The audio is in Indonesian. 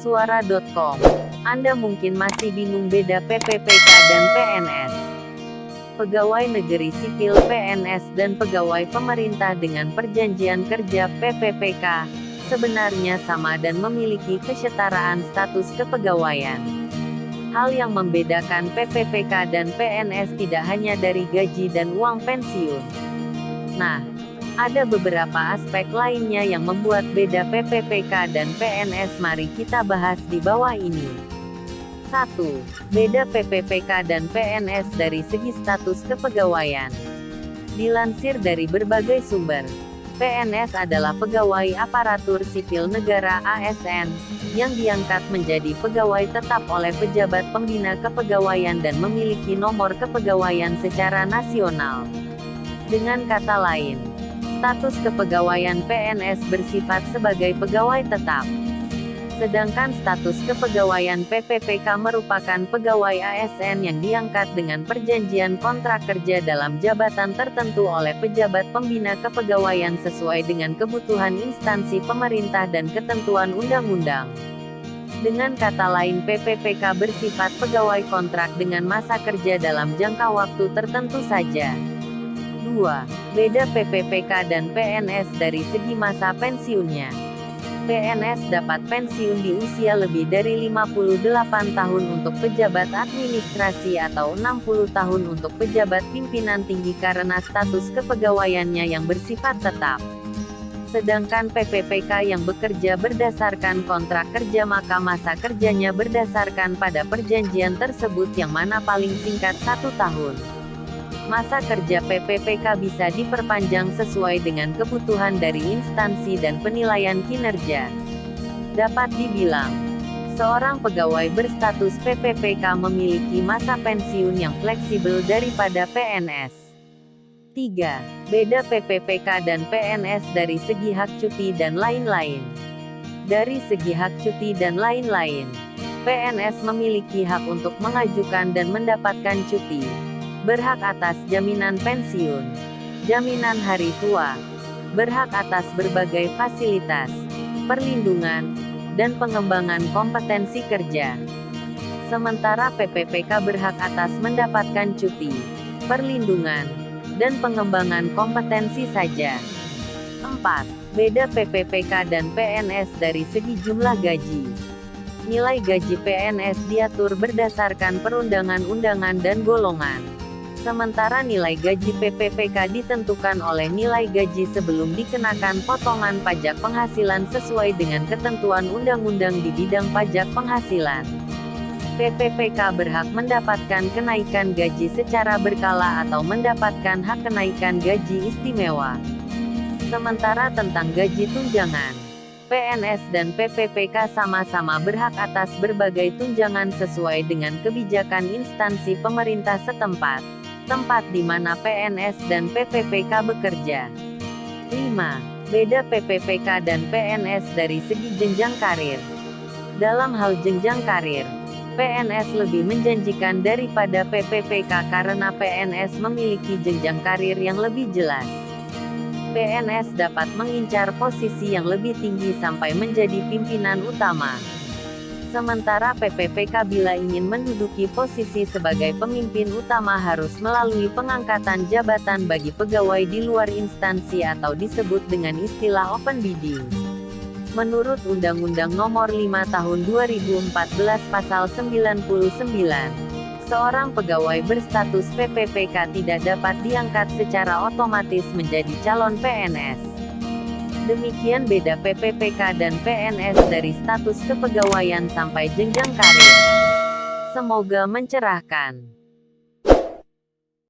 Suara.com. Anda mungkin masih bingung beda PPPK dan PNS. Pegawai negeri sipil (PNS) dan pegawai pemerintah dengan perjanjian kerja (PPPK) sebenarnya sama dan memiliki kesetaraan status kepegawaian. Hal yang membedakan PPPK dan PNS tidak hanya dari gaji dan uang pensiun. Nah, ada beberapa aspek lainnya yang membuat beda PPPK dan PNS. Mari kita bahas di bawah ini. 1. Beda PPPK dan PNS dari segi status kepegawaian. Dilansir dari berbagai sumber, PNS adalah pegawai aparatur sipil negara (ASN) yang diangkat menjadi pegawai tetap oleh pejabat pembina kepegawaian dan memiliki nomor kepegawaian secara nasional. Dengan kata lain, status kepegawaian PNS bersifat sebagai pegawai tetap. Sedangkan status kepegawaian PPPK merupakan pegawai ASN yang diangkat dengan perjanjian kontrak kerja dalam jabatan tertentu oleh pejabat pembina kepegawaian sesuai dengan kebutuhan instansi pemerintah dan ketentuan undang-undang. Dengan kata lain, PPPK bersifat pegawai kontrak dengan masa kerja dalam jangka waktu tertentu saja. 2. Beda PPPK dan PNS dari segi masa pensiunnya. PNS dapat pensiun di usia lebih dari 58 tahun untuk pejabat administrasi atau 60 tahun untuk pejabat pimpinan tinggi karena status kepegawaiannya yang bersifat tetap. Sedangkan PPPK yang bekerja berdasarkan kontrak kerja maka masa kerjanya berdasarkan pada perjanjian tersebut yang mana paling singkat 1 tahun. Masa kerja PPPK bisa diperpanjang sesuai dengan kebutuhan dari instansi dan penilaian kinerja. Dapat dibilang, seorang pegawai berstatus PPPK memiliki masa pensiun yang fleksibel daripada PNS. 3. Beda PPPK dan PNS dari segi hak cuti dan lain-lain. Dari segi hak cuti dan lain-lain, PNS memiliki hak untuk mengajukan dan mendapatkan cuti. Berhak atas jaminan pensiun, jaminan hari tua, berhak atas berbagai fasilitas, perlindungan, dan pengembangan kompetensi kerja. Sementara PPPK berhak atas mendapatkan cuti, perlindungan, dan pengembangan kompetensi saja. 4. Beda PPPK dan PNS dari segi jumlah gaji. Nilai gaji PNS diatur berdasarkan perundangan-undangan dan golongan. Sementara nilai gaji PPPK ditentukan oleh nilai gaji sebelum dikenakan potongan pajak penghasilan sesuai dengan ketentuan undang-undang di bidang pajak penghasilan. PPPK berhak mendapatkan kenaikan gaji secara berkala atau mendapatkan hak kenaikan gaji istimewa. Sementara tentang gaji tunjangan, PNS dan PPPK sama-sama berhak atas berbagai tunjangan sesuai dengan kebijakan instansi pemerintah setempat, tempat di mana PNS dan PPPK bekerja. 5. Beda PPPK dan PNS dari segi jenjang karir. Dalam hal jenjang karir, PNS lebih menjanjikan daripada PPPK karena PNS memiliki jenjang karir yang lebih jelas. PNS dapat mengincar posisi yang lebih tinggi sampai menjadi pimpinan utama. Sementara PPPK bila ingin menduduki posisi sebagai pemimpin utama harus melalui pengangkatan jabatan bagi pegawai di luar instansi atau disebut dengan istilah open bidding. Menurut Undang-Undang Nomor 5 Tahun 2014 Pasal 99, seorang pegawai berstatus PPPK tidak dapat diangkat secara otomatis menjadi calon PNS. Demikian beda PPPK dan PNS dari status kepegawaian sampai jenjang karir. Semoga mencerahkan.